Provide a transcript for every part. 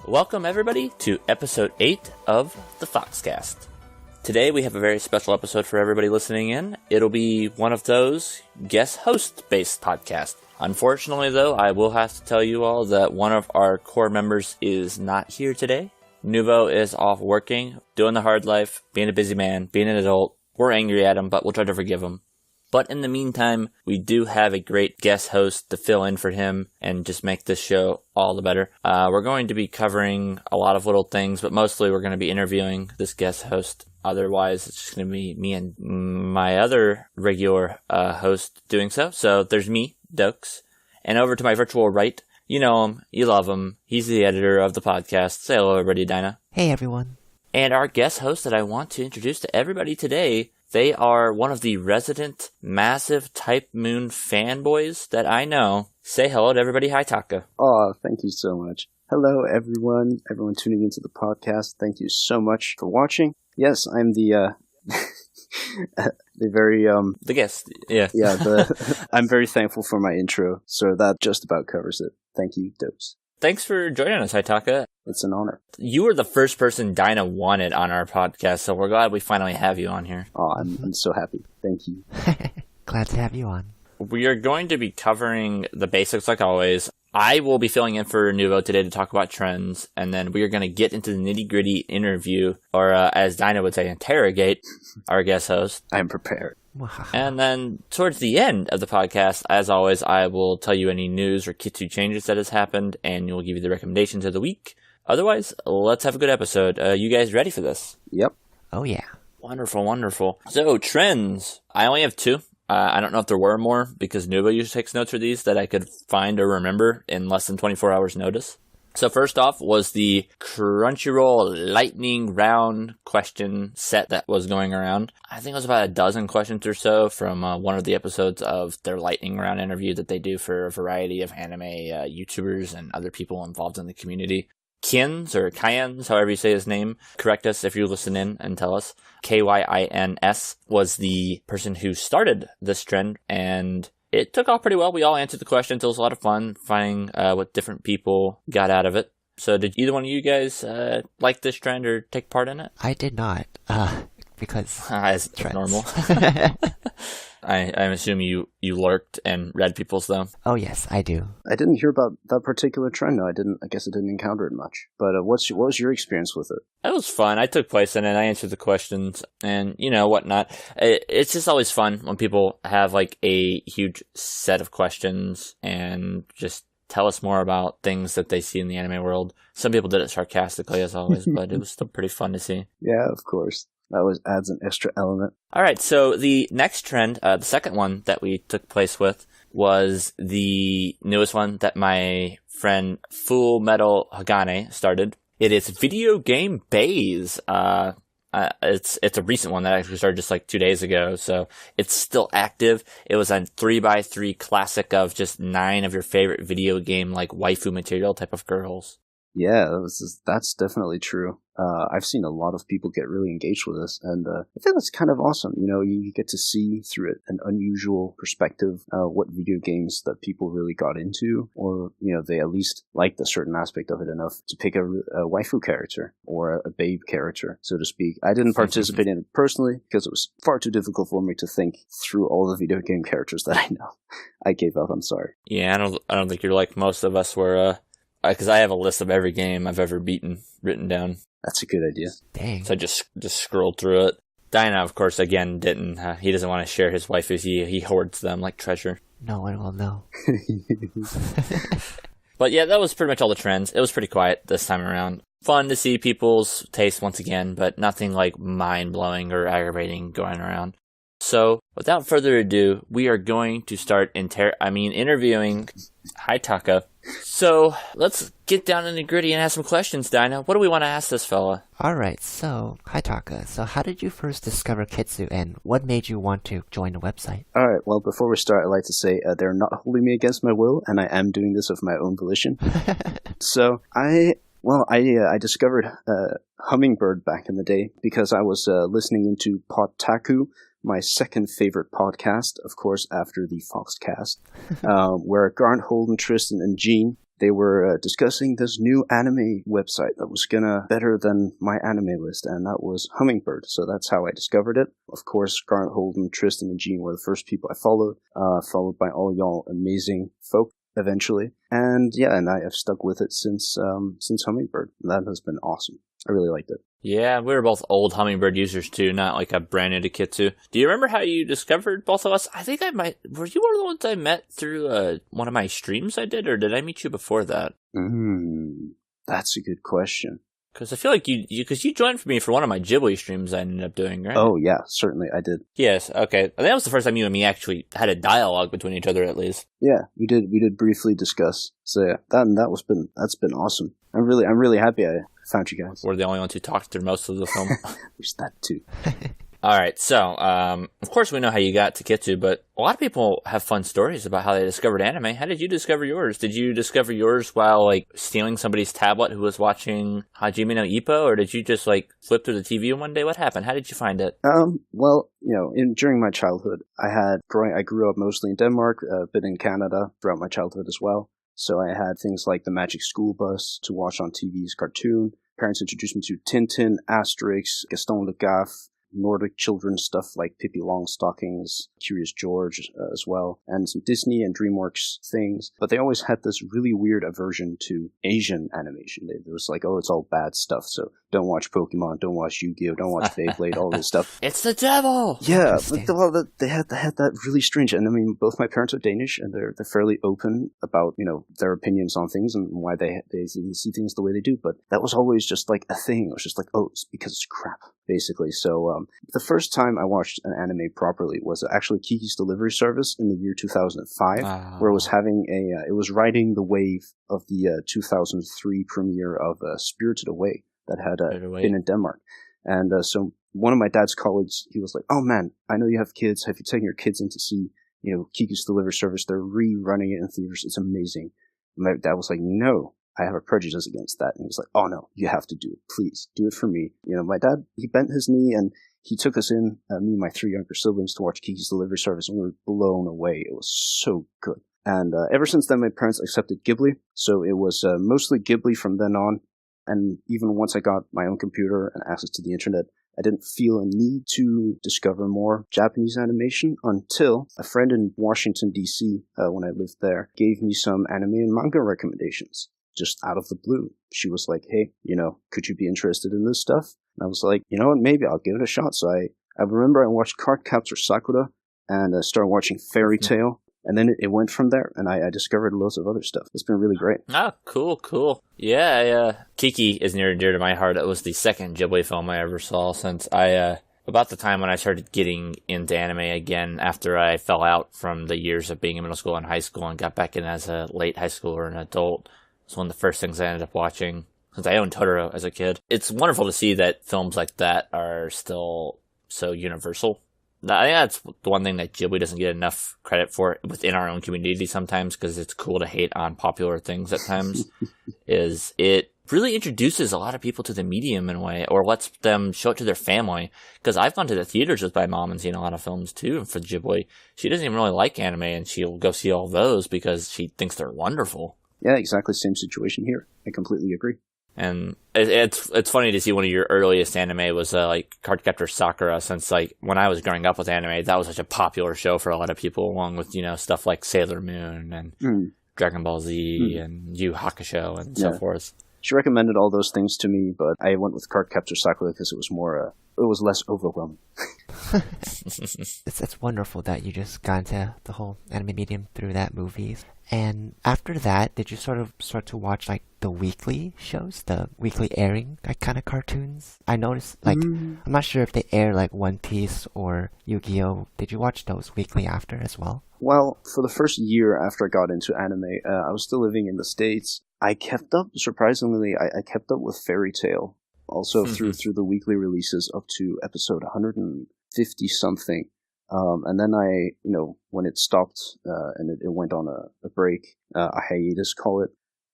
Welcome everybody to episode 8 of the FoxCast. Today we have a very special episode for everybody listening in. It'll be one of those guest host-based podcasts. Unfortunately though, I will have to tell you all that one of our core members is not here today. Nuvo is off working, doing the hard life, being a busy man, being an adult. We're angry at him, but we'll try to forgive him. But in the meantime, we do have a great guest host to fill in for him and just make this show all the better. We're going to be covering a lot of little things, but mostly we're going to be interviewing this guest host. Otherwise, it's just going to be me and my other regular host doing so. So there's me, Doaks, and over to my virtual right, you know him, you love him. He's the editor of the podcast. Say hello, everybody, Dyna. Hey, everyone. And our guest host that I want to introduce to everybody today, they are one of the resident massive Type Moon fanboys that I know. Say hello to everybody, Haitaka. Oh, thank you so much. Hello, everyone tuning into the podcast. Thank you so much for watching. Yes, I'm the the guest, yeah. Yeah, I'm very thankful for my intro, so that just about covers it. Thank you, Doaks. Thanks for joining us, Haitaka. It's an honor. You were the first person Dyna wanted on our podcast, so we're glad we finally have you on here. Oh, I'm so happy. Thank you. Glad to have you on. We are going to be covering the basics like always. I will be filling in for Nuvo today to talk about trends, and then we are going to get into the nitty-gritty interview, or as Dyna would say, interrogate our guest host. I'm prepared. And then towards the end of the podcast, as always, I will tell you any news or Kitsu changes that has happened, and we'll give you the recommendations of the week. Otherwise, let's have a good episode. You guys ready for this? Yep. Oh, yeah. Wonderful, wonderful. So, trends. I only have 2. I don't know if there were more, because Nuvo usually takes notes for these that I could find or remember in less than 24 hours notice. So first off was the Crunchyroll lightning round question set that was going around. I think it was about a dozen questions or so from one of the episodes of their lightning round interview that they do for a variety of anime YouTubers and other people involved in the community. Kyns, or Kyans, however you say his name, correct us if you listen in and tell us. Kyins was the person who started this trend, and it took off pretty well. We all answered the questions. It was a lot of fun finding what different people got out of it. So did either one of you guys like this trend or take part in it? I did not, because as normal. I'm assuming you lurked and read people's though. Oh yes, I do. I didn't hear about that particular trend. No, I guess I didn't encounter it much. But what was your experience with it? It was fun. I took place in it. I answered the questions and, whatnot. It's just always fun when people have like a huge set of questions and just tell us more about things that they see in the anime world. Some people did it sarcastically as always, but it was still pretty fun to see. Yeah, of course. That adds an extra element. All right, so the next trend, the second one that we took place with, was the newest one that my friend Full Metal Hagane started. It is video game Baes. It's a recent one that actually started just like 2 days ago, so it's still active. It was a 3x3 classic of just 9 of your favorite video game like waifu material type of girls. Yeah, that's definitely true. I've seen a lot of people get really engaged with this, and I think that's kind of awesome. You get to see through an unusual perspective what video games that people really got into, or they at least liked a certain aspect of it enough to pick a waifu character or a babe character, so to speak. I didn't participate in it personally because it was far too difficult for me to think through all the video game characters that I know. I gave up. I'm sorry. Yeah, I don't think you're like most of us were. Because I have a list of every game I've ever beaten written down. That's a good idea. Dang. So I just scrolled through it. Dyna, of course, again, didn't. He doesn't want to share his waifus. He hoards them like treasure. No one will know. But yeah, that was pretty much all the trends. It was pretty quiet this time around. Fun to see people's taste once again, but nothing like mind-blowing or aggravating going around. So, without further ado, we are going to start interviewing Haitaka. So, let's get down in the gritty and ask some questions, Dyna. What do we want to ask this fella? Alright, so, Haitaka, so how did you first discover Kitsu, and what made you want to join the website? Alright, well, before we start, I'd like to say they're not holding me against my will, and I am doing this of my own volition. So, I discovered Hummingbird back in the day because I was listening into Podtaku, my second favorite podcast, of course, after the FoxCast, where Garnt, Holden, Tristan, and Gene they were discussing this new anime website that was gonna better than my anime list, and that was Hummingbird. So that's how I discovered it. Of course, Scarlett Holden, Tristan, and Jean were the first people I followed, followed by all y'all amazing folk eventually. And yeah, and I have stuck with it since Hummingbird. That has been awesome. I really liked it. Yeah, we were both old Hummingbird users too, not like a brand new to Kitsu. Do you remember how you discovered both of us? I think I might. Were you one of the ones I met through one of my streams I did, or did I meet you before that? That's a good question. Because I feel like because you joined for me for one of my Ghibli streams I ended up doing, right? Oh yeah, certainly I did. Yes, okay. I think that was the first time you and me actually had a dialogue between each other, at least. Yeah, we did briefly discuss. So yeah, that's been awesome. I'm really happy I found you guys. We're the only ones who talked through most of the film. There's that too. All right, so of course we know how you got to Kitsu, but a lot of people have fun stories about how they discovered anime. How did you discover yours? Did you discover yours while like stealing somebody's tablet who was watching Hajime no Ippo, or did you just like flip through the TV one day? What happened? How did you find it? Well, during my childhood, I grew up mostly in Denmark, been in Canada throughout my childhood as well. So I had things like the Magic School Bus to watch on TV's cartoon. Parents introduced me to Tintin, Asterix, Gaston Le Gaffe, Nordic children's stuff like Pippi Longstockings, Curious George as well, and some Disney and DreamWorks things. But they always had this really weird aversion to Asian animation. There was like, oh, it's all bad stuff, so don't watch Pokemon, don't watch Yu-Gi-Oh, don't watch Beyblade, all this stuff. It's the devil! Yeah, but they had that really strange, and I mean, both my parents are Danish, and they're fairly open about, their opinions on things and why they see things the way they do, but that was always just like a thing. It was just like, oh, it's because it's crap, basically. So, the first time I watched an anime properly was actually Kiki's Delivery Service in the year 2005, where it was it was riding the wave of the 2003 premiere of Spirited Away that had been in Denmark. And so one of my dad's colleagues, he was like, oh man, I know you have kids. Have you taken your kids in to see, Kiki's Delivery Service? They're rerunning it in theaters. It's amazing. My dad was like, no, I have a prejudice against that. And he was like, oh no, you have to do it. Please do it for me. My dad, he bent his knee and he took us in, me and my 3 younger siblings, to watch Kiki's Delivery Service, and we were blown away. It was so good. And ever since then, my parents accepted Ghibli, so it was mostly Ghibli from then on. And even once I got my own computer and access to the internet, I didn't feel a need to discover more Japanese animation until a friend in Washington, D.C., when I lived there, gave me some anime and manga recommendations, just out of the blue. She was like, hey, could you be interested in this stuff? And I was like, you know what, maybe I'll give it a shot. So I remember I watched Cardcaptor Sakura and started watching Fairy Tail. And then it went from there, and I discovered loads of other stuff. It's been really great. Oh, cool. Yeah. Kiki is near and dear to my heart. It was the second Ghibli film I ever saw since about the time when I started getting into anime again after I fell out from the years of being in middle school and high school and got back in as a late high schooler and adult. It's one of the first things I ended up watching since I owned Totoro as a kid. It's wonderful to see that films like that are still so universal. I think that's the one thing that Ghibli doesn't get enough credit for within our own community sometimes, because it's cool to hate on popular things at times, is it really introduces a lot of people to the medium in a way, or lets them show it to their family. Because I've gone to the theaters with my mom and seen a lot of films too for Ghibli. She doesn't even really like anime, and she'll go see all those because she thinks they're wonderful. Yeah, exactly. Same situation here. I completely agree. And it's funny to see one of your earliest anime was like Cardcaptor Sakura, since like when I was growing up with anime, that was such a popular show for a lot of people, along with stuff like Sailor Moon and Dragon Ball Z and Yu Hakusho and so forth. She recommended all those things to me, but I went with Cardcaptor Sakura because it was more it was less overwhelming. It's wonderful that you just got into the whole anime medium through that movie. And after that, did you sort of start to watch like the weekly shows, the weekly airing like kind of cartoons? I noticed I'm not sure if they air like One Piece or Yu-Gi-Oh. Did you watch those weekly after as well? Well, for the first year after I got into anime, I was still living in the States. I kept up, surprisingly, I kept up with Fairy Tail, also through the weekly releases up to episode 150 something. And then when it stopped, and it went on a break, a hiatus, call it,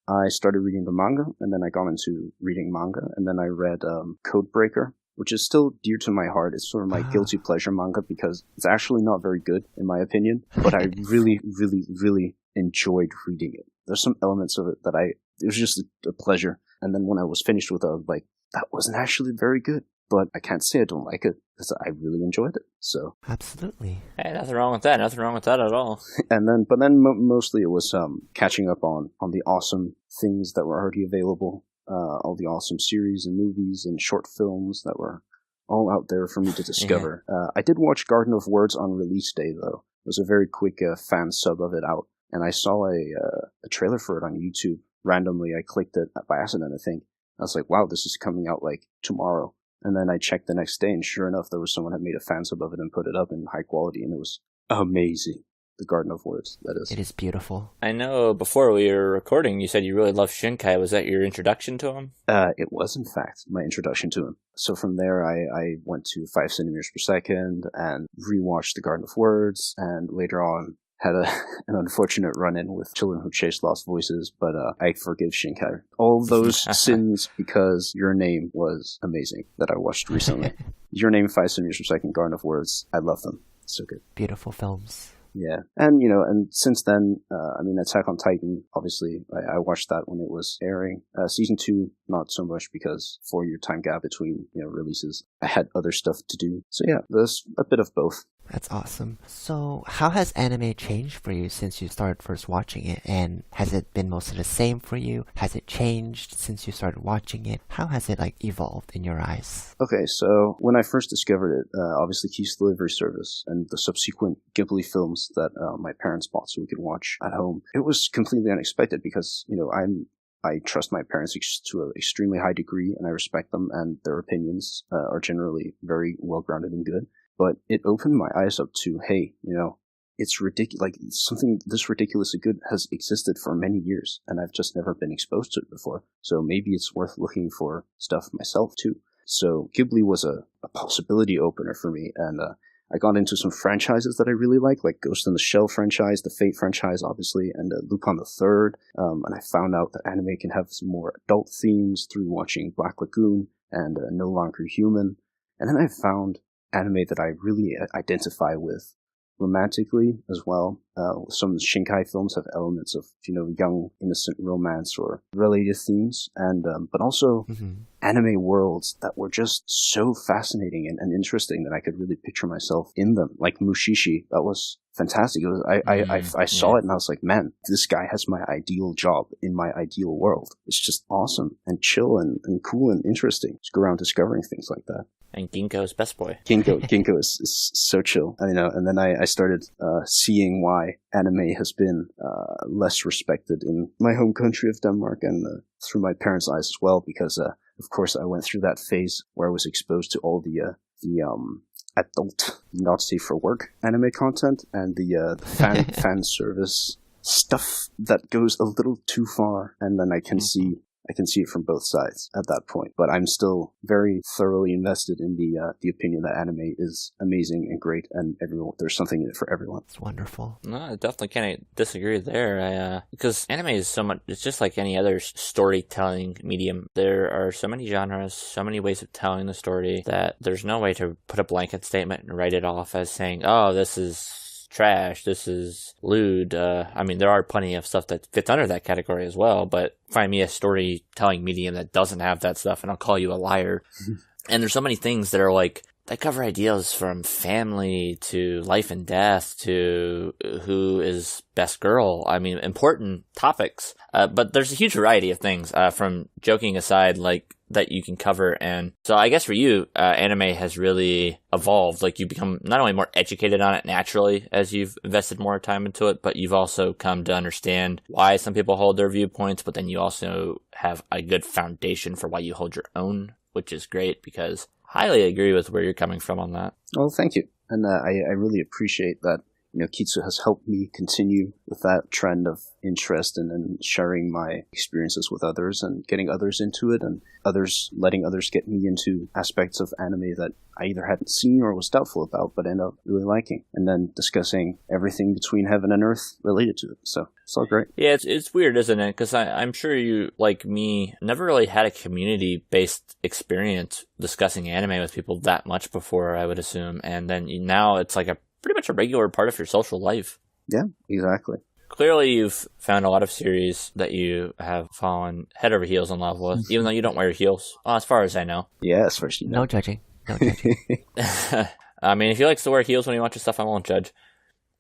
I started reading the manga, and then I got into reading manga, and then I read, Codebreaker, which is still dear to my heart. It's sort of my guilty pleasure manga because it's actually not very good, in my opinion, but I really, really, really enjoyed reading it. there's some elements of it that it was just a pleasure. And then when I was finished with it, I was like, that wasn't actually very good. But I can't say I don't like it, because I really enjoyed it. So Absolutely. Hey, nothing wrong with that. Nothing wrong with that at all. but then mostly it was catching up on the awesome things that were already available, all the awesome series and movies and short films that were all out there for me to discover. I did watch Garden of Words on release day, though. It was a very quick fan sub of it out, and I saw a trailer for it on YouTube. Randomly, I clicked it by accident, I think. I was like, wow, this is coming out like tomorrow. And then I checked the next day, and sure enough, there was someone had made a fan sub of it and put it up in high quality, and it was amazing. The Garden of Words, that is. It is beautiful. I know before we were recording, you said you really loved Shinkai. Was that your introduction to him? It was, in fact, my introduction to him. So from there, I went to 5 centimeters per second and rewatched The Garden of Words, and later on had an unfortunate run-in with Children Who Chase Lost Voices, but I forgive Shinkai. All those sins because Your Name was amazing that I watched recently. Your Name, 5 centimeters per second, Garden of Words, I love them. So good. Beautiful films. Yeah, and since then, Attack on Titan, obviously, I watched that when it was airing. Season 2, not so much, because 4-year time gap between, releases. I had other stuff to do. So yeah, there's a bit of both. That's awesome. So, how has anime changed for you since you started first watching it? And has it been mostly the same for you? Has it changed since you started watching it? How has it, evolved in your eyes? Okay, so when I first discovered it, obviously Kitsu Delivery Service and the subsequent Ghibli films that my parents bought so we could watch at home, it was completely unexpected because, I trust my parents to an extremely high degree, and I respect them, and their opinions are generally very well-grounded and good. But it opened my eyes up to, hey, it's ridiculous. Like, something this ridiculously good has existed for many years, and I've just never been exposed to it before. So maybe it's worth looking for stuff myself too. So Ghibli was a possibility opener for me, and I got into some franchises that I really like Ghost in the Shell franchise, the Fate franchise, obviously, and Lupin the Third. And I found out that anime can have some more adult themes through watching Black Lagoon and No Longer Human. And then I found anime that I really identify with romantically as well. Some of the Shinkai films have elements of, young, innocent romance or related themes, and but also anime worlds that were just so fascinating and interesting that I could really picture myself in them. Like Mushishi, that was fantastic. It was, I saw it and I was like, man, this guy has my ideal job in my ideal world. It's just awesome and chill and cool and interesting. Just go around discovering things like that. And Ginkgo's best boy. Ginkgo is so chill. And then I started seeing why anime has been less respected in my home country of Denmark, and through my parents' eyes as well, because of course I went through that phase where I was exposed to all the adult, not safe for work anime content, and the fan service stuff that goes a little too far, and then I can see it from both sides at that point. But I'm still very thoroughly invested in the opinion that anime is amazing and great, and there's something in it for everyone. It's wonderful. No, I definitely can't disagree there. Because anime is so much, it's just like any other storytelling medium. There are so many genres, so many ways of telling the story, that there's no way to put a blanket statement and write it off as saying, oh, this is trash, this is lewd. There are plenty of stuff that fits under that category as well, but find me a storytelling medium that doesn't have that stuff and I'll call you a liar. And there's so many things that are that cover ideas from family to life and death to who is best girl. Important topics. But there's a huge variety of things, from joking aside, that you can cover. And so I guess for you, anime has really evolved. You become not only more educated on it naturally as you've invested more time into it, but you've also come to understand why some people hold their viewpoints, but then you also have a good foundation for why you hold your own, which is great, because highly agree with where you're coming from on that. Oh, thank you. And I really appreciate that. Kitsu has helped me continue with that trend of interest and sharing my experiences with others and getting others into it, and letting others get me into aspects of anime that I either hadn't seen or was doubtful about, but ended up really liking, and then discussing everything between heaven and earth related to it. So it's all great. Yeah, it's weird, isn't it? Because I'm sure you, like me, never really had a community-based experience discussing anime with people that much before, I would assume. And then now it's pretty much a regular part of your social life. Yeah, exactly. Clearly, you've found a lot of series that you have fallen head over heels in love with, even though you don't wear heels, well, as far as I know. Yeah, as far as you know. No judging. No judging. I mean, if he likes to wear heels when he watches stuff, I won't judge.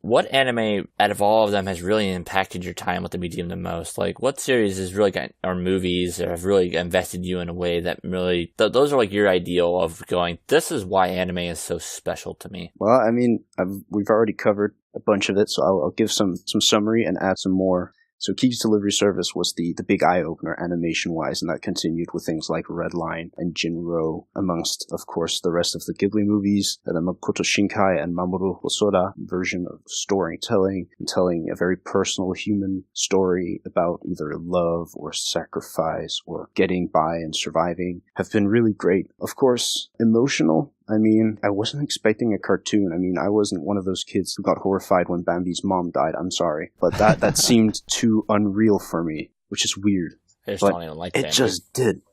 What anime out of all of them has really impacted your time with the medium the most? Like, what series has really got, or movies have really invested you in a way that really, those are like your ideal of going, this is why anime is so special to me? Well, I mean, we've already covered a bunch of it, so I'll give some summary and add some more. So Kiki's Delivery Service was the big eye-opener animation-wise, and that continued with things like Redline and Jinro, amongst, of course, the rest of the Ghibli movies, the Makoto Shinkai and Mamoru Hosoda version of storytelling, and telling a very personal human story about either love or sacrifice or getting by and surviving, have been really great. Of course, emotional. I mean, I wasn't expecting a cartoon. I mean, I wasn't one of those kids who got horrified when Bambi's mom died. I'm sorry. But that seemed too unreal for me, which is weird. I just but don't even like it Bambi. just did.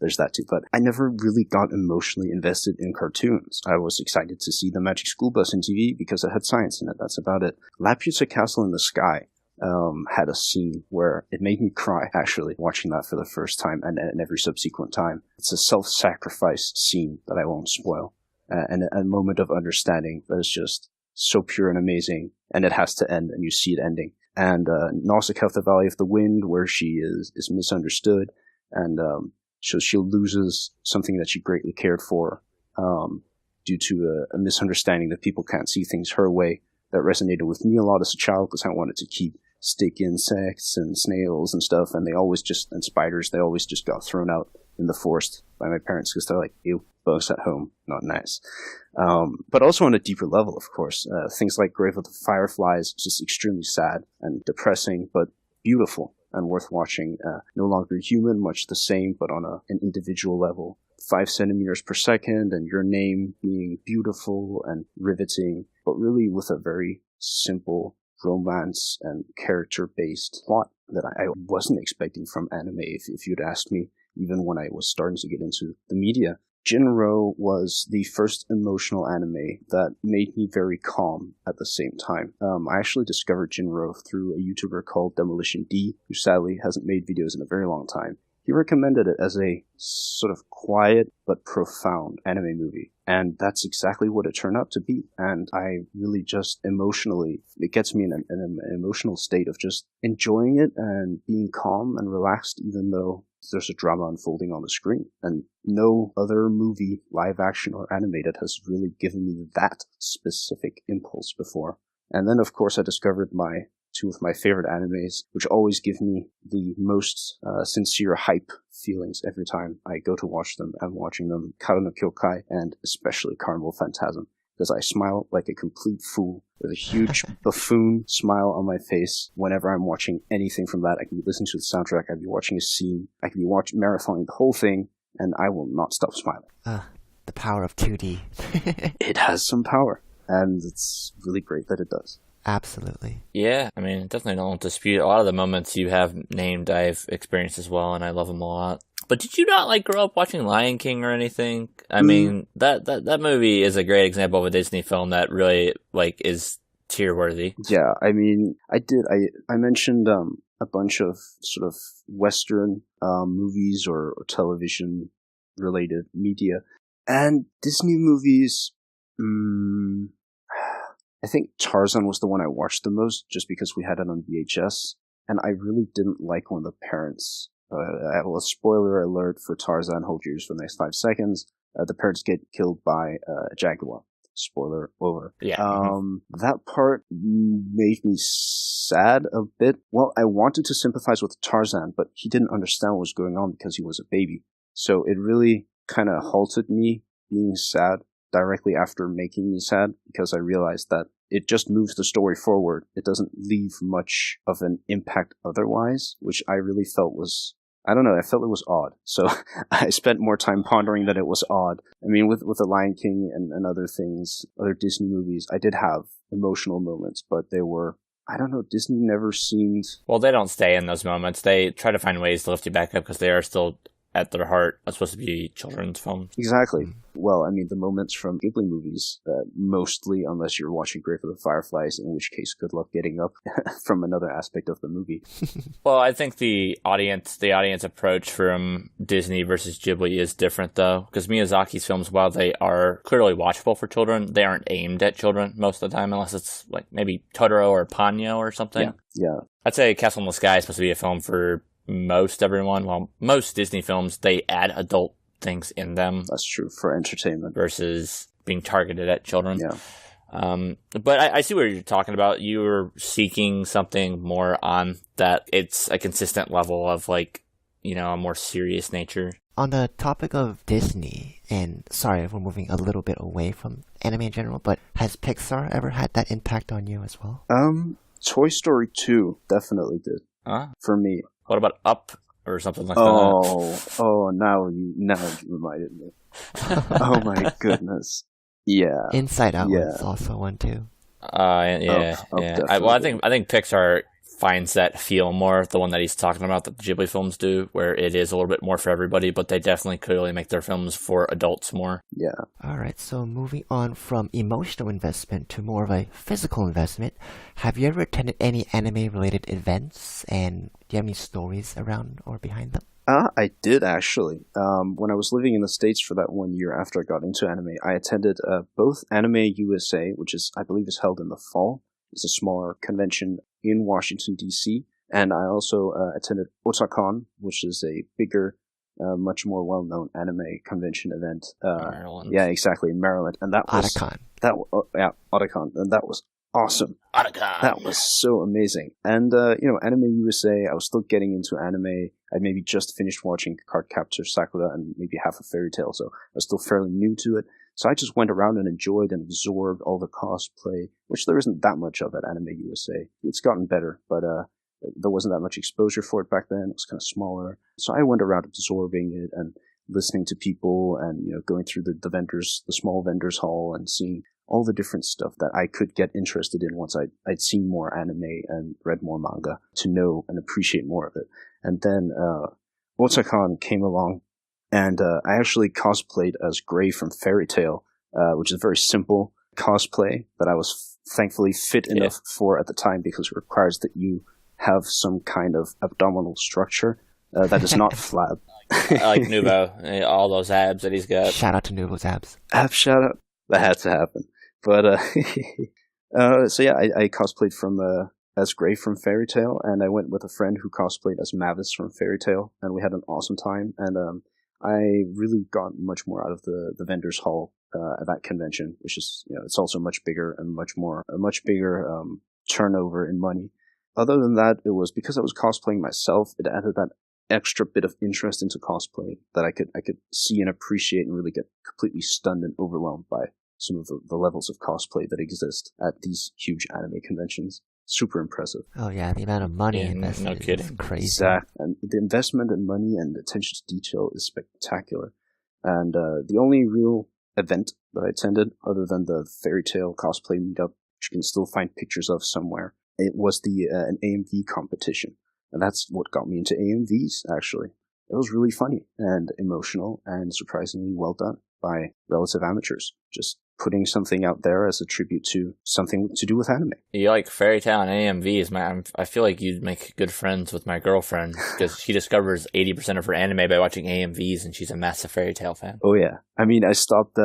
There's that too. But I never really got emotionally invested in cartoons. I was excited to see the Magic School Bus in TV because it had science in it. That's about it. Laputa Castle in the Sky had a scene where it made me cry, actually, watching that for the first time and every subsequent time. It's a self-sacrifice scene that I won't spoil, and a moment of understanding that is just so pure and amazing, and it has to end, and you see it ending. And Nausicaa, the Valley of the Wind, where she is misunderstood, and so she loses something that she greatly cared for due to a misunderstanding that people can't see things her way. That resonated with me a lot as a child because I wanted to keep stick insects and snails and stuff, and and spiders, they always just got thrown out in the forest by my parents because they're like, ew, bugs at home, not nice. But also on a deeper level, of course, things like Grave of the Fireflies, just extremely sad and depressing, but beautiful and worth watching. No Longer Human, much the same, but on an individual level. 5 centimeters per second, and Your Name being beautiful and riveting, but really with a very simple romance and character-based plot that I wasn't expecting from anime, if you'd asked me, even when I was starting to get into the media. Jinro was the first emotional anime that made me very calm at the same time. I actually discovered Jinro through a YouTuber called Demolition D, who sadly hasn't made videos in a very long time. He recommended it as a sort of quiet but profound anime movie, and that's exactly what it turned out to be. And I really just emotionally, it gets me in an emotional state of just enjoying it and being calm and relaxed, even though there's a drama unfolding on the screen. And no other movie, live action or animated, has really given me that specific impulse before. And then, of course, I discovered two of my favorite animes, which always give me the most sincere hype feelings every time I go to watch them. I'm watching them, Kara no Kyokai, and especially Carnival Phantasm, because I smile like a complete fool with a huge buffoon smile on my face whenever I'm watching anything from that. I can be listening to the soundtrack, I can be watching a scene, I can be marathoning the whole thing, and I will not stop smiling. The power of 2D. It has some power, and it's really great that it does. Absolutely. Yeah, I mean, definitely don't dispute a lot of the moments you have named I've experienced as well, and I love them a lot. But did you not grow up watching Lion King or anything? I mean, that movie is a great example of a Disney film that really is tier worthy. Yeah, I mean, I did. I mentioned a bunch of sort of Western movies or television related media, and Disney movies. I think Tarzan was the one I watched the most, just because we had it on VHS, and I really didn't like when the parents, well, spoiler alert for Tarzan, hold yours for the next 5 seconds, the parents get killed by a jaguar. Spoiler over. Yeah. That part made me sad a bit. Well, I wanted to sympathize with Tarzan, but he didn't understand what was going on because he was a baby. So it really kind of halted me being sad directly after making me sad, because I realized that it just moves the story forward. It doesn't leave much of an impact otherwise, which I really felt was, I don't know, I felt it was odd. So I spent more time pondering that it was odd. I mean, with The Lion King and other things, other Disney movies, I did have emotional moments, but they were, I don't know, Disney never seemed... Well, they don't stay in those moments. They try to find ways to lift you back up because they are still at their heart are supposed to be children's films. Exactly. Well, I mean, the moments from Ghibli movies, mostly, unless you're watching Grave of the Fireflies, in which case, good luck getting up from another aspect of the movie. Well, I think the audience approach from Disney versus Ghibli is different, though, because Miyazaki's films, while they are clearly watchable for children, they aren't aimed at children most of the time, unless it's like maybe Totoro or Ponyo or something. Yeah. I'd say Castle in the Sky is supposed to be a film for most everyone. While most Disney films, they add adult things in them. That's true, for entertainment. Versus being targeted at children. Yeah. But I see what you're talking about. You were seeking something more on that. It's a consistent level of like, you know, a more serious nature. On the topic of Disney, and sorry if we're moving a little bit away from anime in general, but has Pixar ever had that impact on you as well? Toy Story 2 definitely did. For me. What about Up or something like that? Oh, now you reminded me. Oh my goodness. Yeah. Inside Out was also one too. Yeah. I think Pixar finds that feel more, the one that he's talking about that the Ghibli films do, where it is a little bit more for everybody, but they definitely clearly make their films for adults more. Yeah. Alright, so moving on from emotional investment to more of a physical investment, have you ever attended any anime-related events, and do you have any stories around or behind them? I did, actually. When I was living in the States for that 1 year after I got into anime, I attended both Anime USA, which I believe is held in the fall. It's a smaller convention in Washington, D.C., and I also attended Otakon, which is a bigger, much more well-known anime convention event. Maryland. Yeah, exactly, in Maryland. And that was... Otakon. Otakon. And that was awesome. Otakon! That was so amazing. And, Anime USA, I was still getting into anime. I maybe just finished watching Cardcaptor Sakura and maybe half of Fairy Tail, so I was still fairly new to it. So I just went around and enjoyed and absorbed all the cosplay, which there isn't that much of at Anime USA. It's gotten better, but there wasn't that much exposure for it back then. It was kind of smaller. So I went around absorbing it and listening to people and, going through the vendors, the small vendors hall, and seeing all the different stuff that I could get interested in once I'd seen more anime and read more manga to know and appreciate more of it. And then Otakon came along, and I actually cosplayed as Gray from Fairy Tail, which is a very simple cosplay that I was thankfully fit enough for at the time, because it requires that you have some kind of abdominal structure that is not flab. I like Nubo, all those abs that he's got. Shout out to Nubo's abs. Ab shout out. That had to happen. But, I cosplayed as Gray from Fairy Tail, and I went with a friend who cosplayed as Mavis from Fairy Tail, and we had an awesome time, and I really got much more out of the vendors hall at that convention, which is, it's also much bigger and a much bigger turnover in money. Other than that, it was because I was cosplaying myself, it added that extra bit of interest into cosplay that I could see and appreciate and really get completely stunned and overwhelmed by some of the levels of cosplay that exist at these huge anime conventions. Super impressive. Oh yeah, the amount of money invested no kidding. is crazy. Exactly. And the investment in money and attention to detail is spectacular. And the only real event that I attended, other than the Fairy Tail cosplay meetup, which you can still find pictures of somewhere, it was an AMV competition. And that's what got me into AMVs, actually. It was really funny and emotional and surprisingly well done by relative amateurs. Just putting something out there as a tribute to something to do with anime. You like Fairy Tail and AMVs, man. I feel like you'd make good friends with my girlfriend, because she discovers 80% of her anime by watching AMVs, and she's a massive Fairy Tail fan. Oh yeah. I mean, I stopped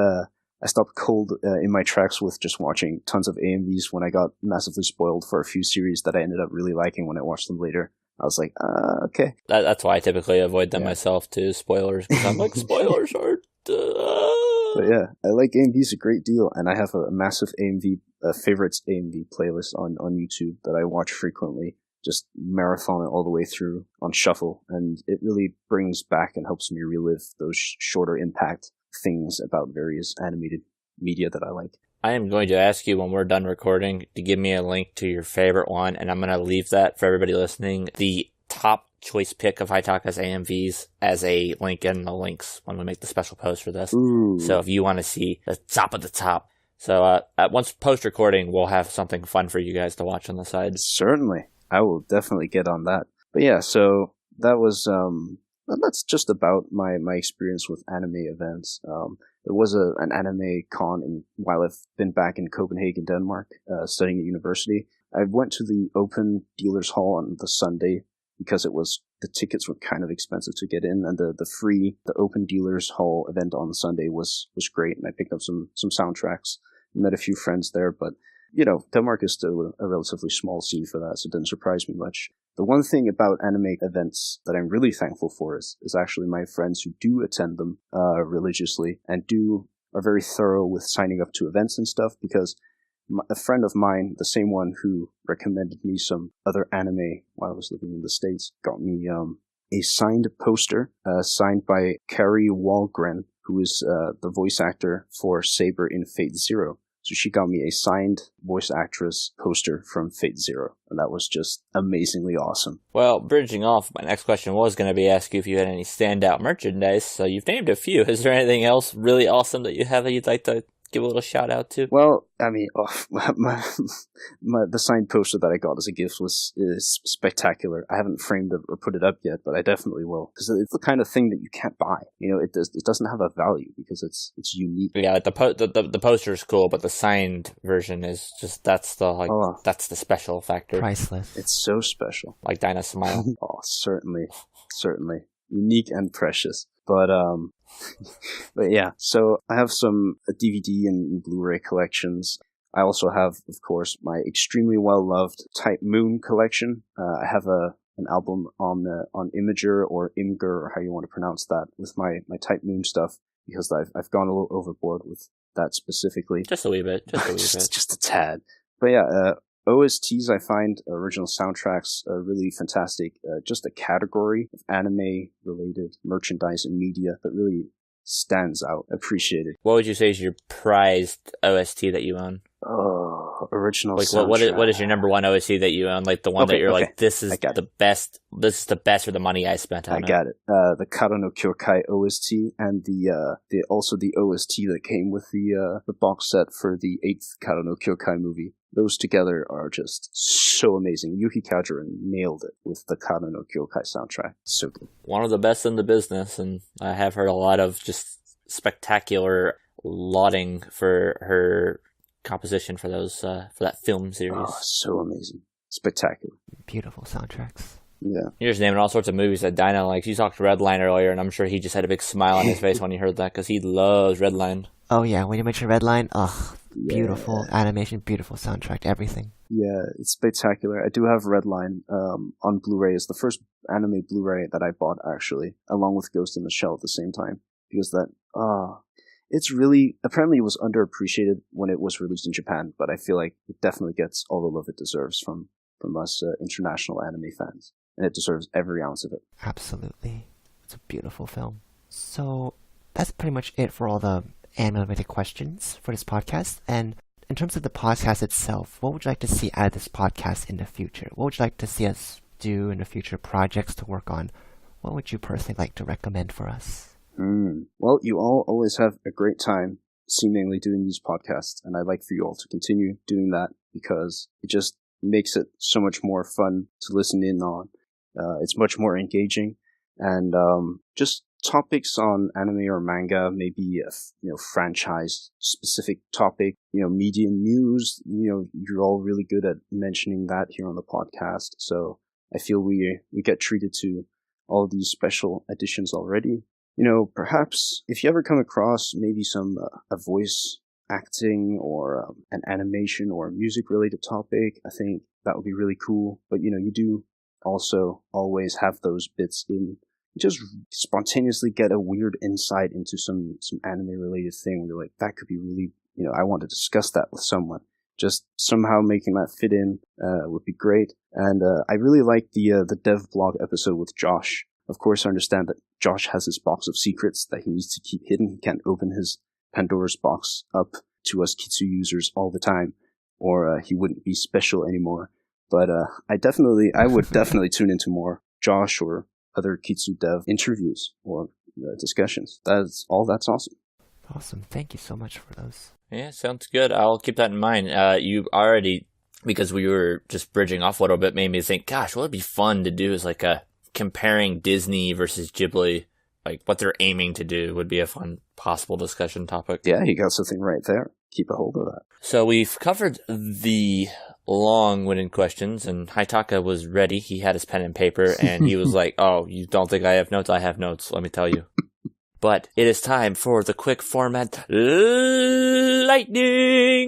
cold in my tracks with just watching tons of AMVs when I got massively spoiled for a few series that I ended up really liking when I watched them later. I was like, okay. That's why I typically avoid them myself, too, spoilers, because I'm like, spoilers are... But yeah, I like AMVs a great deal, and I have a massive favorites AMV playlist on YouTube that I watch frequently, just marathon it all the way through on shuffle, and it really brings back and helps me relive those shorter impact things about various animated media that I like. I am going to ask you when we're done recording to give me a link to your favorite one, and I'm going to leave that for everybody listening. The top choice pick of Haitaka's AMVs as a link in the links when we make the special post for this. Ooh. So if you want to see the top of the top. So once post-recording, we'll have something fun for you guys to watch on the side. Certainly. I will definitely get on that. But yeah, so that was And that's just about my experience with anime events. There was an anime con while I've been back in Copenhagen, Denmark, studying at university. I went to the open dealers hall on the Sunday because the tickets were kind of expensive to get in, and the open dealers hall event on Sunday was great, and I picked up some soundtracks, met a few friends there, but Denmark is still a relatively small scene for that, so it didn't surprise me much. The one thing about anime events that I'm really thankful for is actually my friends who do attend them religiously and are very thorough with signing up to events and stuff, because a friend of mine, the same one who recommended me some other anime while I was living in the States, got me a signed poster signed by Carrie Walgren, who is the voice actor for Saber in Fate Zero. So she got me a signed voice actress poster from Fate Zero, and that was just amazingly awesome. Well, bridging off, my next question was going to be ask you if you had any standout merchandise. So you've named a few. Is there anything else really awesome that you have that you'd like to give a little shout out to? Well, I mean, the signed poster that I got as a gift is spectacular. I haven't framed it or put it up yet, but I definitely will, because it's the kind of thing that you can't buy. It doesn't have a value because it's unique. Yeah, like the poster is cool, but the signed version is just that's the special factor. Priceless. It's so special. Like Dyna's smile. Oh, certainly, unique and precious. But yeah, so I have some DVD and Blu-ray collections. I also have, of course, my extremely well-loved Type Moon collection. I have an album on Imager or Imgur, or how you want to pronounce that, with my Type Moon stuff, because I've gone a little overboard with that specifically. Just a wee bit. Just a tad. But yeah, OSTs, I find original soundtracks really fantastic. Just a category of anime-related merchandise and media that really stands out. Appreciated. What would you say is your prized OST that you own? Original like soundtrack. What is your number one OST that you own? Like the one that you're like, this is the best. This is the best for the money I spent on it. I got it. The Karo no Kyokai OST and the also the OST that came with the box set for the 8th Karo no Kyokai movie. Those together are just so amazing. Yuki Kajiura nailed it with the Karo no Kyokai soundtrack. So good. One of the best in the business, and I have heard a lot of just spectacular lauding for her composition for that film series. Oh, so amazing. Spectacular. Beautiful soundtracks. Yeah. You're just naming all sorts of movies that Dyna likes. You talked Redline earlier, and I'm sure he just had a big smile on his face when he heard that, because he loves Redline. Oh yeah, when you mentioned Redline, beautiful animation, beautiful soundtrack, everything. Yeah, it's spectacular. I do have Redline on Blu-ray. It's the first anime Blu-ray that I bought, actually, along with Ghost in the Shell at the same time, because it's really, apparently it was underappreciated when it was released in Japan, but I feel like it definitely gets all the love it deserves from us international anime fans, and it deserves every ounce of it. Absolutely. It's a beautiful film. So that's pretty much it for all the anime-related questions for this podcast. And in terms of the podcast itself, what would you like to see out of this podcast in the future? What would you like to see us do in the future, projects to work on? What would you personally like to recommend for us? Well, you all always have a great time seemingly doing these podcasts, and I'd like for you all to continue doing that, because it just makes it so much more fun to listen in on. It's much more engaging, and just topics on anime or manga, maybe a franchise specific topic, media news. You're all really good at mentioning that here on the podcast, so I feel we get treated to all these special editions already. Perhaps if you ever come across maybe some a voice acting or an animation or music related topic, I think that would be really cool. But you do also always have those bits in. Just spontaneously get a weird insight into some anime related thing where you're like, that could be really, I want to discuss that with someone. Just somehow making that fit in would be great. And I really like the dev blog episode with Josh. Of course, I understand that Josh has his box of secrets that he needs to keep hidden. He can't open his Pandora's box up to us Kitsu users all the time, or he wouldn't be special anymore. But I would definitely tune into more Josh or other Kitsu dev interviews or discussions. That's awesome. Awesome. Thank you so much for those. Yeah, sounds good. I'll keep that in mind. You already, because we were just bridging off a little bit, made me think, gosh, what would be fun to do is like a comparing Disney versus Ghibli, like what they're aiming to do, would be a fun possible discussion topic. Yeah, you got something right there. Keep a hold of that. So we've covered the long-winded questions, and Haitaka was ready. He had his pen and paper, and he was like, oh, you don't think I have notes? I have notes, let me tell you. But it is time for the quick format lightning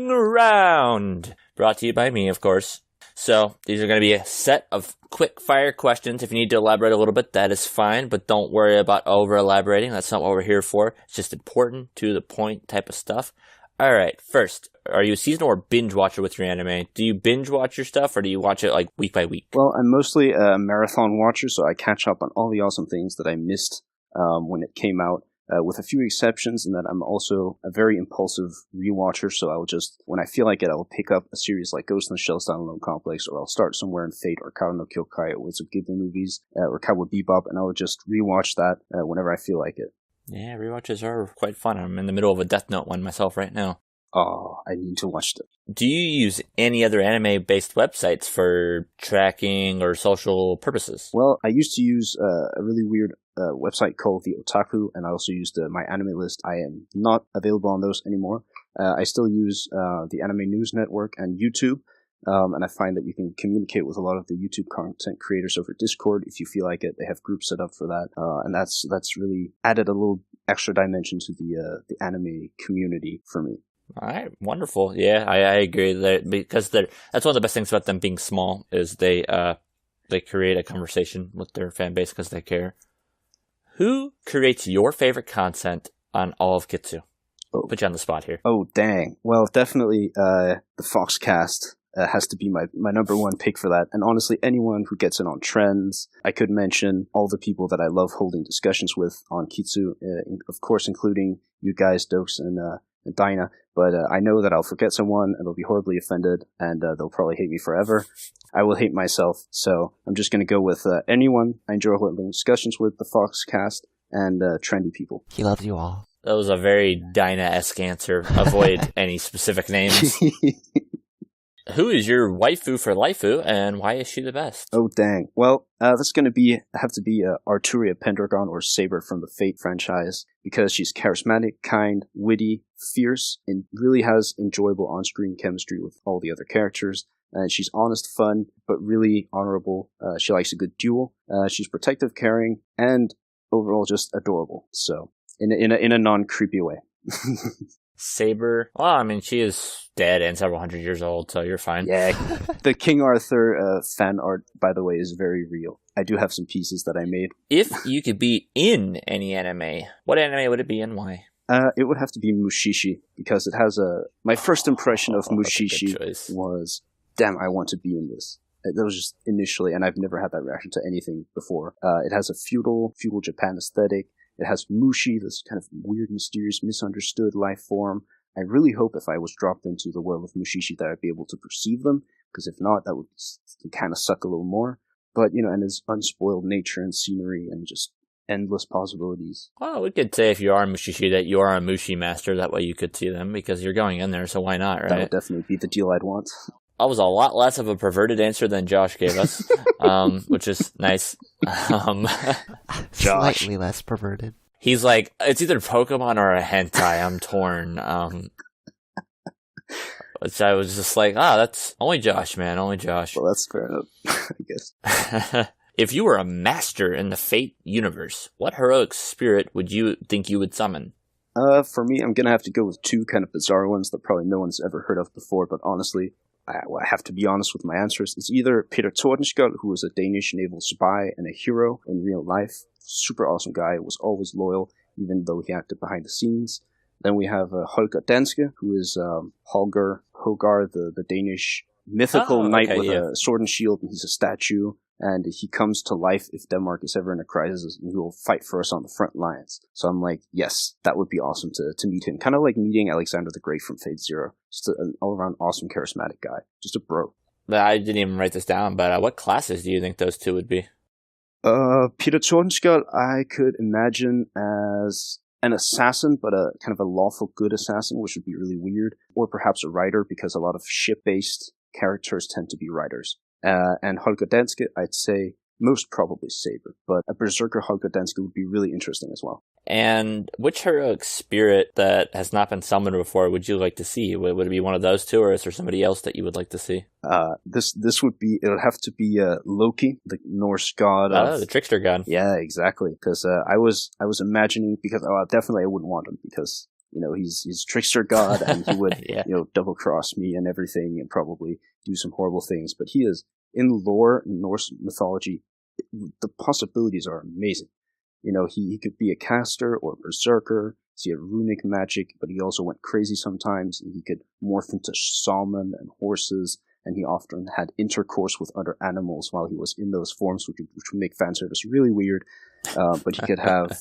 round. Brought to you by me, of course. So these are going to be a set of quick fire questions. If you need to elaborate a little bit, that is fine, but don't worry about over elaborating. That's not what we're here for. It's just important, to the point type of stuff. All right, first, are you a seasonal or binge watcher with your anime? Do you binge watch your stuff, or do you watch it like week by week? Well, I'm mostly a marathon watcher, so I catch up on all the awesome things that I missed when it came out, with a few exceptions, and that I'm also a very impulsive rewatcher, so I'll just, when I feel like it, I'll pick up a series like Ghost in the Shell Standalone Complex, or I'll start somewhere in Fate, or Kara no Kyokai, or Wizard Ghibli movies, or Cowboy Bebop, and I'll just rewatch that whenever I feel like it. Yeah, rewatches are quite fun. I'm in the middle of a Death Note one myself right now. Oh, I need to watch them. Do you use any other anime-based websites for tracking or social purposes? Well, I used to use a really weird website called the Otaku, and I also used my anime list. I am not available on those anymore. I still use the Anime News Network and YouTube, and I find that you can communicate with a lot of the YouTube content creators over Discord if you feel like it. They have groups set up for that, and that's really added a little extra dimension to the anime community for me. All right, wonderful. Yeah, I agree that because that's one of the best things about them being small is they create a conversation with their fan base because they care. Who creates your favorite content on all of Kitsu? Oh. Put you on the spot here. Oh, dang. Well, definitely the FoxCast has to be my number one pick for that. And honestly, anyone who gets in on trends. I could mention all the people that I love holding discussions with on Kitsu, of course, including you guys, Doaks and Dyna. But I know that I'll forget someone and they'll be horribly offended and they'll probably hate me forever. I will hate myself. So I'm just going to go with anyone I enjoy holding discussions with, the FoxCast, and trendy people. He loves you all. That was a very Dyna-esque answer. Avoid any specific names. Who is your waifu for Laifu, and why is she the best? Oh, dang. Well, that's going to have to be Arturia Pendragon, or Saber from the Fate franchise, because she's charismatic, kind, witty, fierce, and really has enjoyable on-screen chemistry with all the other characters. And she's honest, fun, but really honorable. She likes a good duel. She's protective, caring, and overall just adorable. So, in a non-creepy way. Saber. Well, I mean, she is dead and several hundred years old, so you're fine. Yeah, the King Arthur fan art, by the way, is very real. I do have some pieces that I made. If you could be in any anime, what anime would it be and why? It would have to be Mushishi, because it has my first impression of Mushishi was, damn, I want to be in this. That was just initially, and I've never had that reaction to anything before. It has a feudal Japan aesthetic. It has Mushi, this kind of weird, mysterious, misunderstood life form. I really hope if I was dropped into the world of Mushishi that I'd be able to perceive them, because if not, that would kind of suck a little more. But, and its unspoiled nature and scenery and just endless possibilities. Well, we could say if you are Mushishi that you are a Mushi master, that way you could see them, because you're going in there, so why not, right? That would definitely be the deal I'd want. That was a lot less of a perverted answer than Josh gave us, which is nice. Slightly less perverted. He's like, it's either Pokemon or a hentai. I'm torn. Which I was just like, that's only Josh, man. Only Josh. Well, that's fair enough, I guess. If you were a master in the Fate universe, what heroic spirit would you think you would summon? For me, I'm going to have to go with two kind of bizarre ones that probably no one's ever heard of before, but honestly, I have to be honest with my answers. It's either Peter Tordenskjold, who was a Danish naval spy and a hero in real life. Super awesome guy, was always loyal, even though he acted behind the scenes. Then we have Holger Danske, who is Hogar, the Danish mythical knight with a sword and shield, and he's a statue. And he comes to life if Denmark is ever in a crisis, and he will fight for us on the front lines. So I'm like, yes, that would be awesome to meet him. Kind of like meeting Alexander the Great from Fate Zero. Just an all-around awesome, charismatic guy. Just a bro. I didn't even write this down, but what classes do you think those two would be? Peter Tordenskjold, I could imagine as an assassin, but a kind of a lawful good assassin, which would be really weird. Or perhaps a writer, because a lot of ship-based characters tend to be writers. And Holger Danske, I'd say, most probably Saber, but a Berserker Hakudensuke would be really interesting as well. And which heroic spirit that has not been summoned before would you like to see? Would it be one of those two, or is there somebody else that you would like to see? This would be, it would have to be Loki, the Norse god. The trickster god. Yeah, exactly. Because I was imagining, because definitely I wouldn't want him, because he's a trickster god, and he would yeah. double cross me and everything, and probably do some horrible things. But he is, in lore, in Norse mythology, the possibilities are amazing. He could be a caster or a berserker. So he had runic magic, but he also went crazy sometimes. And he could morph into salmon and horses, and he often had intercourse with other animals while he was in those forms, which would make fan service really weird. But he could have,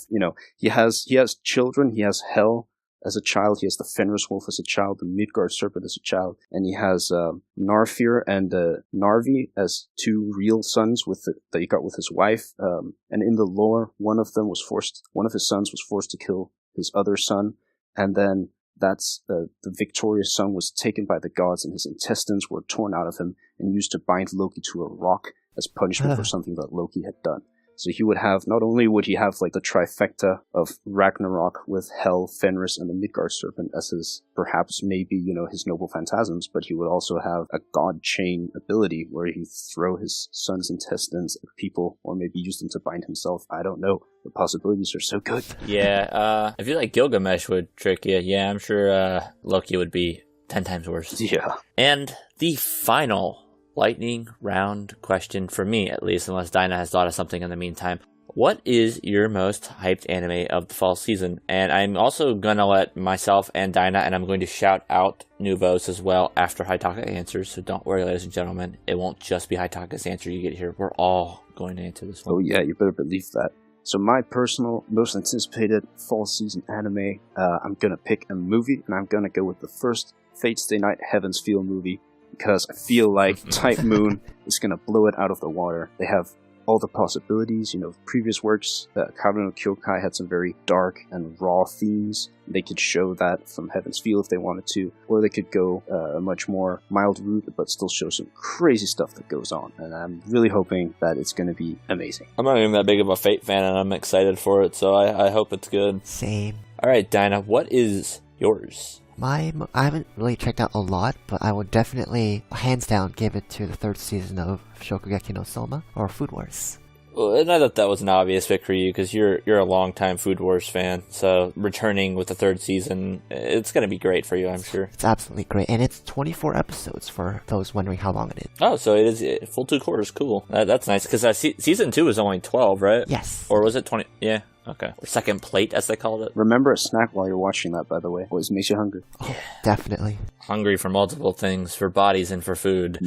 he has children. He has Hel as a child. He has the Fenris wolf as a child, the Midgard serpent as a child, and he has Narfir and Narvi as two real sons that he got with his wife. And in the lore, one of his sons was forced to kill his other son, and then the victorious son was taken by the gods, and his intestines were torn out of him and used to bind Loki to a rock as punishment for something that Loki had done. So he would have, not only would he have like the trifecta of Ragnarok with Hel, Fenris, and the Midgard serpent as his, perhaps maybe, his noble phantasms, but he would also have a god chain ability where he'd throw his son's intestines at people, or maybe use them to bind himself. I don't know. The possibilities are so good. Yeah, I feel like Gilgamesh would trick you. Yeah, I'm sure Loki would be 10 times worse. Yeah. And the final lightning round question for me, at least, unless Dyna has thought of something in the meantime. What is your most hyped anime of the fall season? And I'm also gonna let myself and Dyna, and I'm going to shout out Nuvos as well after Haitaka answers, so don't worry, ladies and gentlemen, it won't just be Haitaka's answer you get here. We're all going to answer this one. Oh yeah, you better believe that. So my personal, most anticipated fall season anime, I'm gonna pick a movie, and I'm gonna go with the first Fate Stay Night Heaven's Feel movie, because I feel like Type Moon is going to blow it out of the water. They have all the possibilities. Previous works, Karo no Kyokai had some very dark and raw themes. They could show that from Heaven's Feel if they wanted to, or they could go a much more mild route, but still show some crazy stuff that goes on. And I'm really hoping that it's going to be amazing. I'm not even that big of a Fate fan, and I'm excited for it, so I hope it's good. Same. All right, Dyna, what is yours? I haven't really checked out a lot, but I would definitely, hands down, give it to the third season of Shokugeki no Soma, or Food Wars. Well, and I thought that was an obvious pick for you, because you're a longtime Food Wars fan, so returning with the third season, it's going to be great for you, I'm sure. It's absolutely great, and it's 24 episodes for those wondering how long it is. Oh, so it is full 2 quarters, cool. That's nice, because season 2 is only 12, right? Yes. Or was it 20? Yeah. Okay. Or second plate, as they called it. Remember a snack while you're watching that, by the way. Always makes you hungry. Oh, definitely. Hungry for multiple things, for bodies and for food.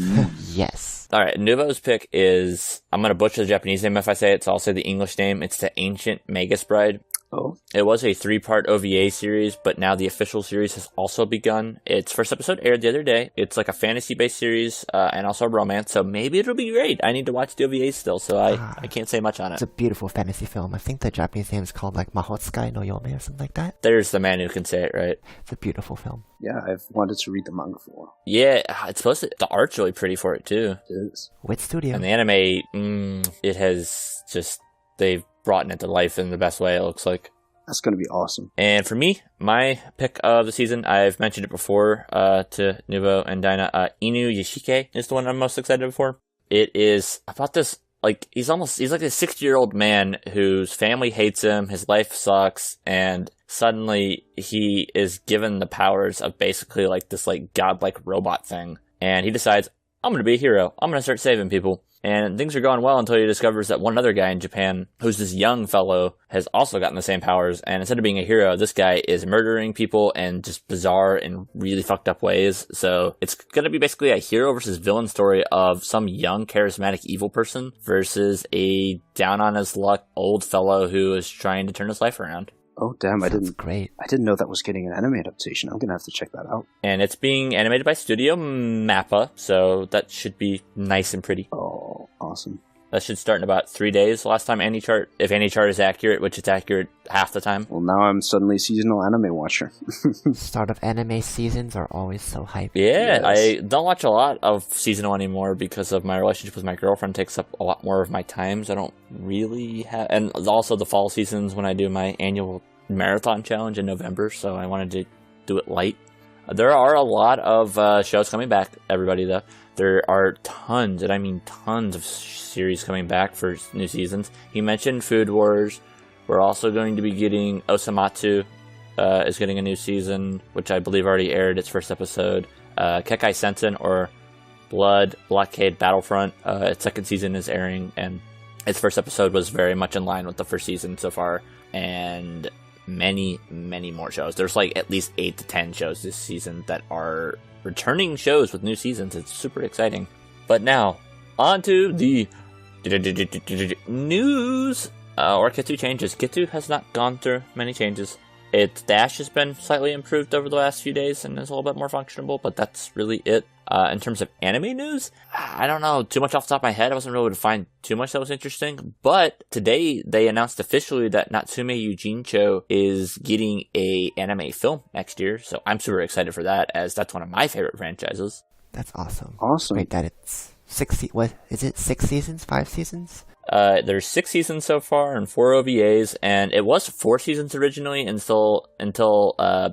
Yes. All right, Nuvo's pick is, I'm going to butcher the Japanese name if I say it, so I'll say the English name. It's The Ancient Magus Bride. Oh. It was a 3-part OVA series, but now the official series has also begun. Its first episode aired the other day. It's like a fantasy-based series and also a romance, so maybe it'll be great. I need to watch the OVA still, so I can't say much on it. It's a beautiful fantasy film. I think the Japanese name is called like Mahotsukai no Yome or something like that. There's the man who can say it, right? It's a beautiful film. Yeah, I've wanted to read the manga for a while. Yeah, it's supposed to, the art's really pretty for it, too. It is. Which studio? And the anime, it has just, they've brought it to life in the best way, it looks like. That's going to be awesome. And for me, my pick of the season, I've mentioned it before to Nuvo and Dyna, Inu Yoshike is the one I'm most excited for. It is about this, like, he's like a 60-year-old man whose family hates him, his life sucks, and suddenly he is given the powers of basically like this like godlike robot thing. And he decides, I'm going to be a hero. I'm going to start saving people. And things are going well until he discovers that one other guy in Japan, who's this young fellow, has also gotten the same powers. And instead of being a hero, this guy is murdering people in just bizarre and really fucked up ways. So it's going to be basically a hero versus villain story of some young, charismatic, evil person versus a down on his luck old fellow who is trying to turn his life around. Oh, damn, Great. I didn't know that was getting an anime adaptation. I'm going to have to check that out. And it's being animated by Studio Mappa, so that should be nice and pretty. Oh, awesome. That should start in about 3 days. Last time if any chart is accurate, which it's accurate half the time. Well, now I'm suddenly a seasonal anime watcher. Start of anime seasons are always so hyped. Yeah, Yes. I don't watch a lot of seasonal anymore because of my relationship with my girlfriend takes up a lot more of my time, so I don't really have... And also the fall seasons when I do my annual marathon challenge in November, so I wanted to do it light. There are a lot of shows coming back, everybody, though. There are tons, and I mean tons of series coming back for new seasons. He mentioned Food Wars. We're also going to be getting Osamatsu is getting a new season, which I believe already aired its first episode. Kekai Sensen, or Blood Blockade Battlefront, its second season is airing, and its first episode was very much in line with the first season so far. And many, many more shows. There's like at least 8 to 10 shows this season that are returning shows with new seasons. It's super exciting. But now, on to the news, or Kitsu changes. Kitsu has not gone through many changes. Its dash has been slightly improved over the last few days and is a little bit more functionable, but that's really it. In terms of anime news, I don't know too much off the top of my head. I wasn't really able to find too much that was interesting. But today they announced officially that Natsume Yujincho is getting a anime film next year. So I'm super excited for that, as that's one of my favorite franchises. That's awesome. Awesome. Wait, that it's 6 seasons? 5 seasons? There's 6 seasons so far and 4 OVAs, and it was 4 seasons originally until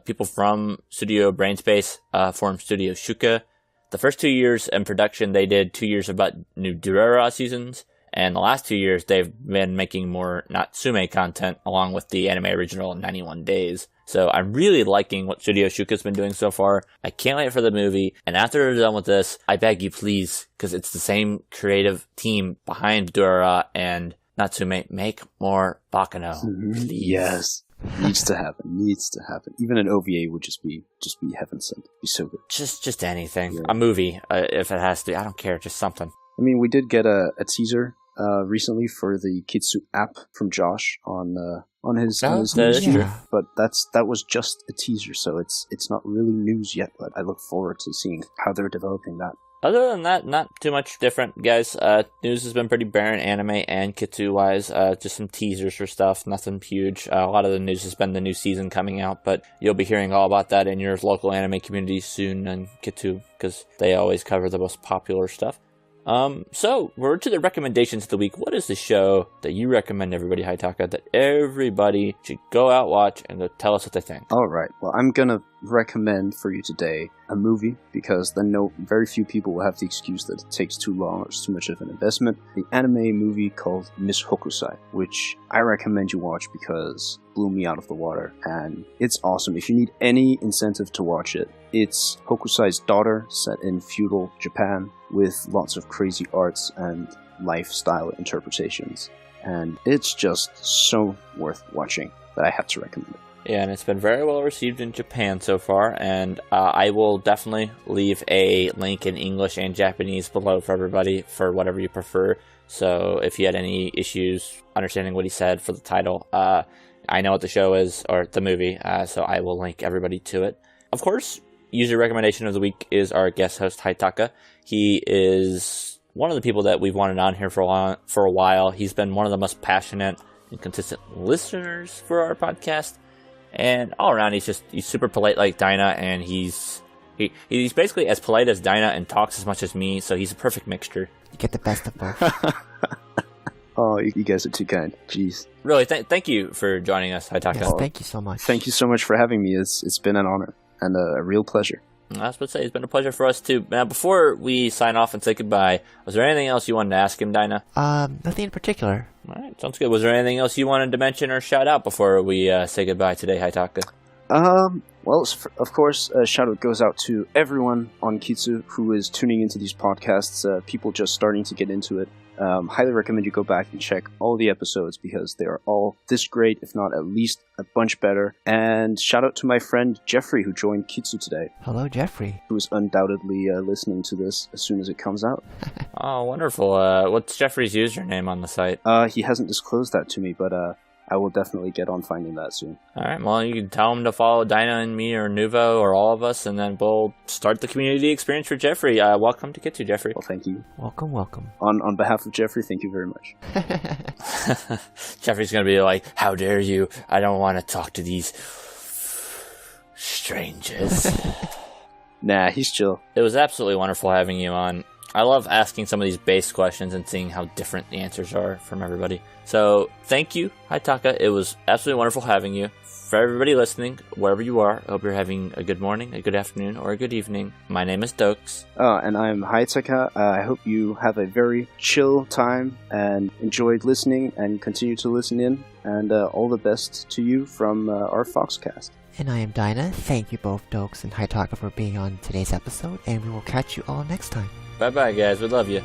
people from Studio Brainspace formed Studio Shuka. The first 2 years in production, they did 2 years about new Durara seasons, and the last 2 years, they've been making more Natsume content along with the anime original 91 Days. So I'm really liking what Studio Shuka's been doing so far. I can't wait for the movie, and after they're done with this, I beg you please, because it's the same creative team behind Durara and Natsume, make more Bakano. Please. Yes. Needs to happen. Even an OVA would just be heaven sent. Be so good. Just anything. Yeah. A movie, if it has to. I don't care, just something. I mean, we did get a teaser recently for the Kitsu app from Josh on his that news is feed, true. but that was just a teaser, so it's not really news yet. But I look forward to seeing how they're developing that. Other than that, not too much different, guys. News has been pretty barren, anime and Kitsu-wise. Just some teasers for stuff, nothing huge. A lot of the news has been the new season coming out, but you'll be hearing all about that in your local anime community soon on Kitsu, because they always cover the most popular stuff. So, we're to the recommendations of the week. What is the show that you recommend everybody, Haitaka, that everybody should go out, watch, and go tell us what they think? Alright, well, I'm gonna recommend for you today a movie, because then very few people will have the excuse that it takes too long or it's too much of an investment. The anime movie called Miss Hokusai, which I recommend you watch because it blew me out of the water, and it's awesome. If you need any incentive to watch it, it's Hokusai's daughter set in feudal Japan with lots of crazy arts and lifestyle interpretations, and it's just so worth watching that I have to recommend it. Yeah, and it's been very well received in Japan so far, and I will definitely leave a link in English and Japanese below for everybody for whatever you prefer. So if you had any issues understanding what he said for the title, I know what the show is, or the movie, so I will link everybody to it. Of course, user recommendation of the week is our guest host, Haitaka. He is one of the people that we've wanted on here for a while. He's been one of the most passionate and consistent listeners for our podcast. And all around, he's super polite like Dyna, and he's basically as polite as Dyna and talks as much as me, so he's a perfect mixture. You get the best of both. Oh, you guys are too kind. Jeez. Really, thank you for joining us, Haitaka. Yes, thank you so much. Thank you so much for having me. It's been an honor and a real pleasure. I was about to say, it's been a pleasure for us too. Now, before we sign off and say goodbye, was there anything else you wanted to ask him, Dyna? Nothing in particular. All right, sounds good. Was there anything else you wanted to mention or shout out before we say goodbye today, Haitaka? Well, of course, a shout out goes out to everyone on Kitsu who is tuning into these podcasts, people just starting to get into it. Highly recommend you go back and check all the episodes because they are all this great, if not at least a bunch better. And shout out to my friend Jeffrey who joined Kitsu today. Hello, Jeffrey. Who is undoubtedly listening to this as soon as it comes out. Oh, wonderful. What's Jeffrey's username on the site? He hasn't disclosed that to me, but I will definitely get on finding that soon. All right, well, you can tell him to follow Dyna and me or Nuvo or all of us, and then we'll start the community experience for Jeffrey. Welcome to Kitsu, Jeffrey. Well, thank you. Welcome. On behalf of Jeffrey, thank you very much. Jeffrey's going to be like, how dare you? I don't want to talk to these strangers. Nah, he's chill. It was absolutely wonderful having you on. I love asking some of these base questions and seeing how different the answers are from everybody. So, thank you, Haitaka. It was absolutely wonderful having you. For everybody listening, wherever you are, I hope you're having a good morning, a good afternoon, or a good evening. My name is Doaks. And I'm Haitaka. I hope you have a very chill time and enjoyed listening and continue to listen in. And all the best to you from our FoxCast. And I am Dyna. Thank you both, Doaks and Haitaka, for being on today's episode, and we will catch you all next time. Bye-bye, guys. We love you.